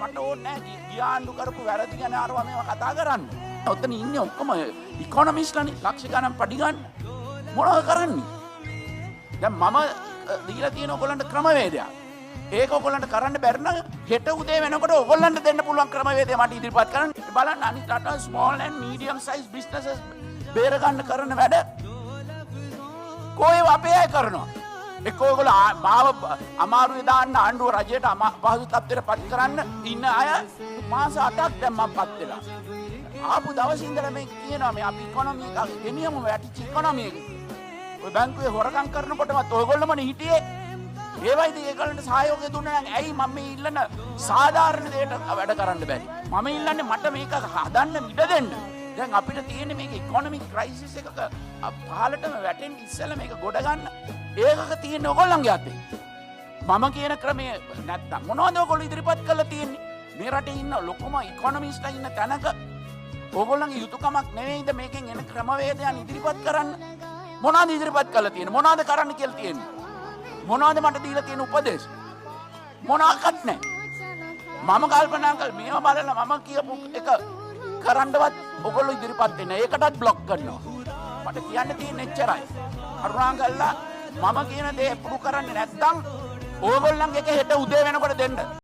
මට ඕනේ නැහැ ගියාන්ඩු කරපු වැරදි ගැන අරවා මේවා කතා කරන්න. ඔතන ඉන්නේ ඔක්කොම ඉකොනොමිස්ලානේ ලක්ෂ ගණන් පඩි ගන්න. මොනවද කරන්නේ? දැන් මම දීලා තියෙන ඔයගොල්ලන්ට ක්‍රමවේදයක්. ඒක ඔයගොල්ලන්ට කරන්න බැරි නම් හෙට උදේ වෙනකොට ඔයගොල්ලන්ට දෙන්න පුළුවන් ක්‍රමවේදය මට ඉදිරිපත් කරන්න. බලන්න අනිත් රට small and medium size businesses බේර ගන්න කරන වැඩ කොහේ අපේ අය කරනවා. එක්ක ඔයගොල්ලෝ මාව අමාරුවේ දාන්න ආණ්ඩුව රජයට පහසු තත්ත්වයට පත් කරන්න ඉන්න අය මාස 8ක් දැන් මම පත් වෙලා. ආපු දවසේ ඉඳලා මේ කියනවා මේ අපි ඉකොනොමි එක ගෙනියමු වැටිච්ච ඉකොනොමි එක. ඔය බැංකුවේ හොරකම් කරනකොටවත් ඔයගොල්ලෝමනේ හිටියේ. ඒවයිද ඒගොල්ලන්ට සහයෝගය දුන්නා නම් ඇයි මම මේ ඉල්ලන සාධාරණ දෙයට වැඩ කරන්න බැරි? මම ඉල්ලන්නේ මට මේක හදන්න ඉඩ දෙන්න. දැන් අපිට තියෙන්නේ මේක ඉකොනොමික් ක්‍රයිසිස් එකක පහලටම වැටෙන්න ඉස්සෙල්ලා මේක ගොඩ ගන්න. ඒකක තියෙන ඔයගොල්ලන්ගේ අතේ. මම කියන ක්‍රමය නැත්තම් මොනවද ඔයගොල්ලෝ ඉදිරිපත් කරලා තියෙන්නේ? මේ රටේ ඉන්න ලොකුම ඉකොනොමිස්ට්ලා ඉන්න තැනක ඔයගොල්ලන්ගේ යුතුයකමක් නෙවෙයිද මේකෙන් එන ක්‍රමවේදයන් ඉදිරිපත් කරන්න? මොනවද ඉදිරිපත් කරලා තියෙන්නේ? මොනවද කරන්න කියලා තියෙන්නේ? මොනවද මට දීලා තියෙන උපදේශ? මොනවාක්වත් නැහැ. මම කල්පනා කළා මේව බලලා මම කියපු එක කරන්නවත් ඔයගොල්ලෝ ඉදිරිපත් වෙන්නේ. ඒකටත් બ્લોක් කරනවා. මට කියන්න තියෙන්නේ එච්චරයි. කරුණාකරලා මම කියන දේ පුරු කරන්නේ නැත්නම් ඕගොල්ලන්ගේ එක හෙට උදේ වෙනකොට දෙන්න.